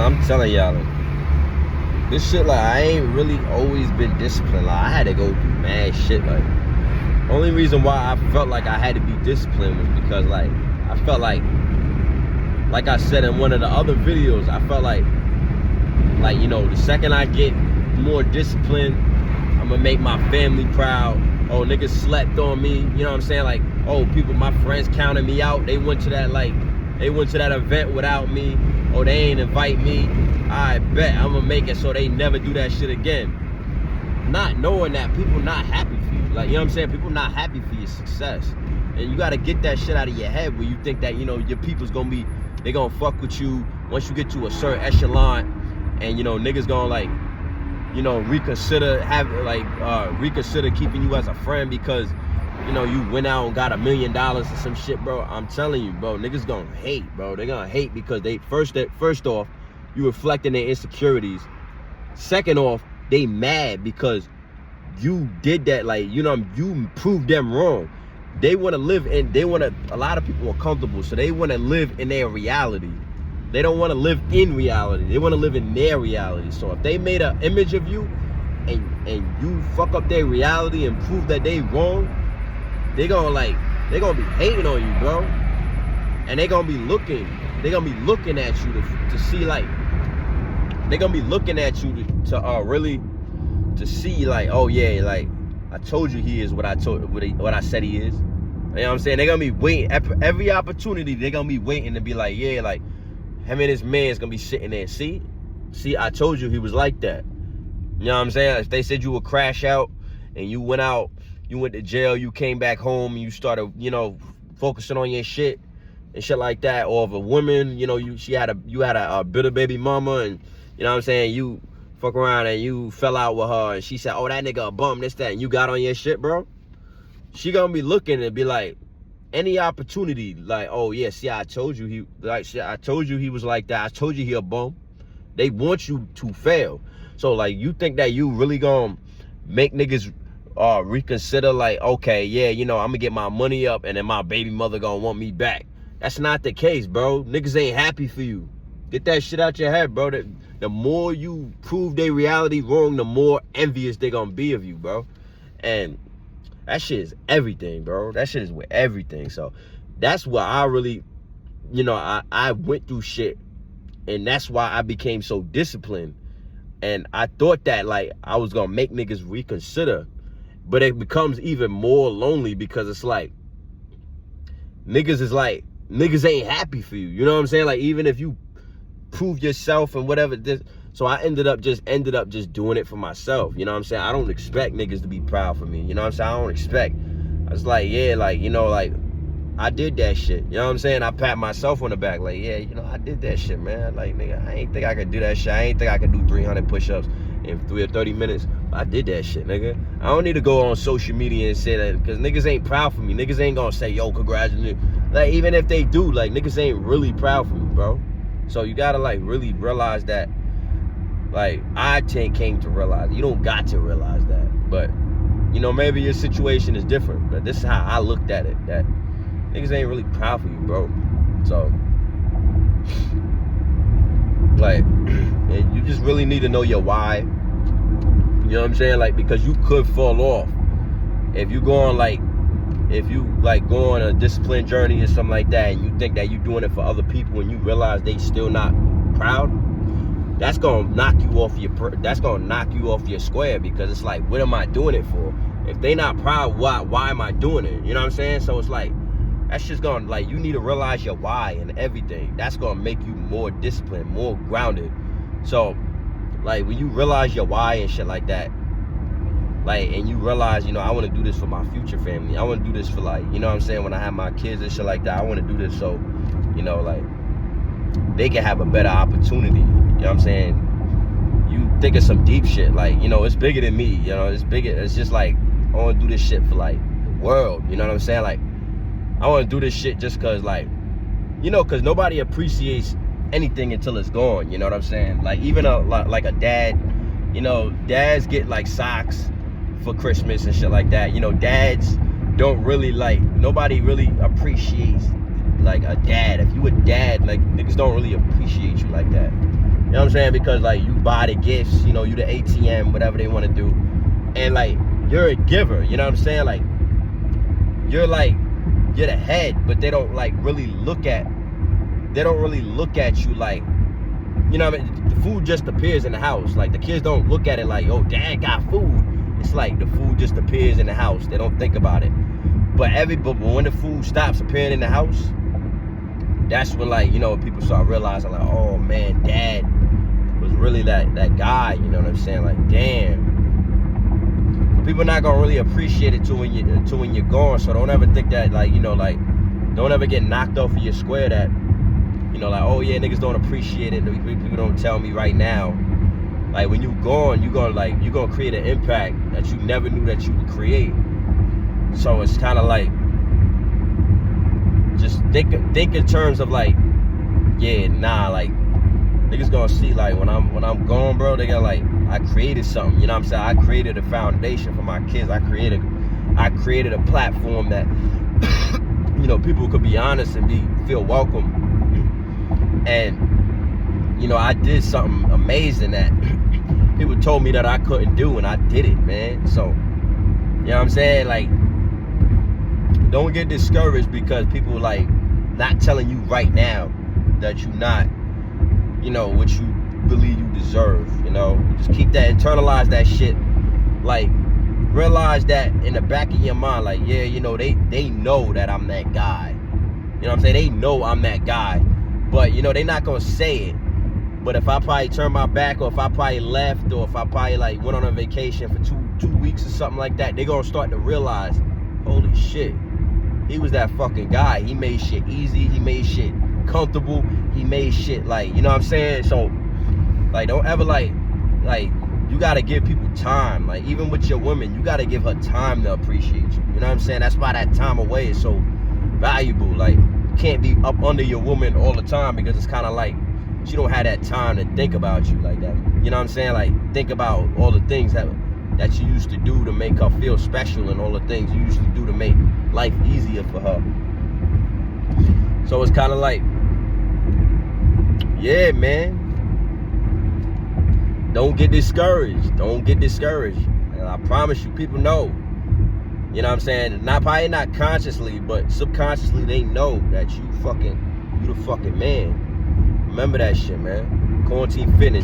I'm telling y'all, like, this shit, like, I ain't really always been disciplined. Like, I had to go through mad shit. Like, only reason why I felt like I had to be disciplined was because, like, I felt like I said in one of the other videos, I felt like, you know, the second I get more disciplined, I'm gonna make my family proud. Oh, niggas slept on me, you know what I'm saying? Like, oh, people, my friends counted me out. They went to that event without me. Oh, they ain't invite me. I bet I'm gonna make it so they never do that shit again. Not knowing that people not happy for you. Like, you know what I'm saying? People not happy for your success. And you gotta get that shit out of your head where you think that, you know, your people's they gonna fuck with you once you get to a certain echelon. And, you know, niggas gonna, like, you know, reconsider keeping you as a friend because, you know, you went out and got $1 million or some shit, bro. I'm telling you, bro, niggas gonna hate, bro. They gonna hate because they first off, you reflecting their insecurities. Second off, they mad because you did that, like, you know, you proved them wrong. They want to live in, a lot of people are comfortable, so they want to live in their reality. They don't want to live in reality. They want to live in their reality. So if they made an image of you and you fuck up their reality and prove that they wrong, they gonna be hating on you, bro. And they gonna be looking at you to see, like, they gonna be looking at you to really to see, like, oh yeah, like, I told you he is what I said he is. You know what I'm saying? They're gonna be waiting every opportunity. They're gonna be waiting to be like, yeah, like, him and his man's gonna be sitting there. See, I told you he was like that. You know what I'm saying? If they said you would crash out and you went to jail, you came back home, and you started, you know, focusing on your shit and shit like that. Or if a woman, you know, you had a bitter baby mama, and, you know what I'm saying, you fuck around and you fell out with her, and she said, oh, that nigga a bum, this, that, and you got on your shit, bro. She gonna be looking and be like, any opportunity, like, oh yeah, see, I told you he was like that. I told you he a bum. They want you to fail. So, like, you think that you really gonna make niggas reconsider, like, okay, yeah, you know, I'm gonna get my money up and then my baby mother gonna want me back. That's not the case, bro. Niggas ain't happy for you. Get that shit out your head, bro. The more you prove their reality wrong, the more envious they gonna be of you, bro. And that shit is everything, bro. That shit is with everything. So that's why I really, you know, I went through shit, and that's why I became so disciplined. And I thought that, like, I was gonna make niggas reconsider, but it becomes even more lonely because it's like niggas ain't happy for you. You know what I'm saying? Like, even if you prove yourself and whatever this. So I ended up just doing it for myself. You know what I'm saying? I don't expect niggas to be proud for me. You know what I'm saying? I don't expect. I was like, yeah, like, you know, like, I did that shit. You know what I'm saying? I pat myself on the back, like, yeah, you know, I did that shit, man. Like, nigga, I ain't think I could do that shit. I ain't think I could do 300 push-ups in 30 minutes. I did that shit, nigga. I don't need to go on social media and say that, because niggas ain't proud for me. Niggas ain't gonna say, yo, congratulations. Like, even if they do, like, niggas ain't really proud for me, bro. So you gotta, like, really realize that. Like, I came to realize, you don't got to realize that, but, you know, maybe your situation is different, but this is how I looked at it, that niggas ain't really proud for you, bro. So, like, and you just really need to know your why. You know what I'm saying? Like, because you could fall off if you go on a discipline journey or something like that, and you think that you're doing it for other people, and you realize they still not proud. That's gonna knock you off your square, because it's like, what am I doing it for? If they not proud, why am I doing it? You know what I'm saying? So it's like, that's just gonna, like, you need to realize your why and everything. That's gonna make you more disciplined, more grounded. So, like, when you realize your why and shit like that, like, and you realize, you know, I want to do this for my future family. I want to do this for, like, you know what I'm saying, when I have my kids and shit like that, I want to do this so, you know, like, they can have a better opportunity. You know what I'm saying? You think of some deep shit, like, you know, it's bigger than me, you know, it's just like, I want to do this shit for, like, the world, you know what I'm saying? Like, I want to do this shit just cause, like, you know, cause nobody appreciates anything until it's gone, you know what I'm saying? Like, even like a dad, you know, dads get, like, socks for Christmas and shit like that. You know, dads don't really, like, nobody really appreciates, like, a dad. If you a dad, like, niggas don't really appreciate you like that. You know what I'm saying? Because like you buy the gifts, you know, you the ATM, whatever they want to do. And like you're a giver, you know what I'm saying? Like you're the head, but they don't really look at you like, you know what I mean? The food just appears in the house. Like the kids don't look at it like, oh, dad got food. It's like the food just appears in the house. They don't think about it. But when the food stops appearing in the house, that's when, like, you know, people start realizing like, oh man, dad was really that guy, you know what I'm saying? Like, damn. But people not gonna really appreciate it till when you're gone. So don't ever think that, like, you know, like, don't ever get knocked off of your square that, you know, like, oh yeah, niggas don't appreciate it. People don't tell me right now. Like when you gone, you're gonna create an impact that you never knew that you would create. So it's kind of like, just think in terms of like, yeah, nah, like niggas gonna see like when I'm gone, bro, they got like, I created something, you know what I'm saying? I created a foundation for my kids. I created a platform that you know, people could be honest and feel welcome. And you know, I did something amazing that people told me that I couldn't do, and I did it, man. So, you know what I'm saying? Like, don't get discouraged because people like not telling you right now that you're not, you know, what you believe you deserve, you know? Just keep that, internalize that shit. Like, realize that in the back of your mind, like, yeah, you know, they know that I'm that guy. You know what I'm saying? They know I'm that guy. But, you know, they're not gonna say it. But if I probably turn my back, or if I probably left, or if I probably like went on a vacation for two weeks or something like that, they're gonna start to realize, holy shit, he was that fucking guy. He made shit easy. He made shit comfortable. He made shit like, you know what I'm saying? So, like, don't ever like, you gotta give people time. Like, even with your woman, you gotta give her time to appreciate you. You know what I'm saying? That's why that time away is so valuable. Like, you can't be up under your woman all the time, because it's kind of like she don't have that time to think about you like that. You know what I'm saying? Like, think about all the things that you used to do to make her feel special, and all the things you used to do to make life easier for her. So it's kind of like, yeah, man, don't get discouraged. Don't get discouraged. And I promise you, people know. You know what I'm saying? Probably not consciously, but subconsciously they know that you the fucking man. Remember that shit, man. Quarantine Fitness.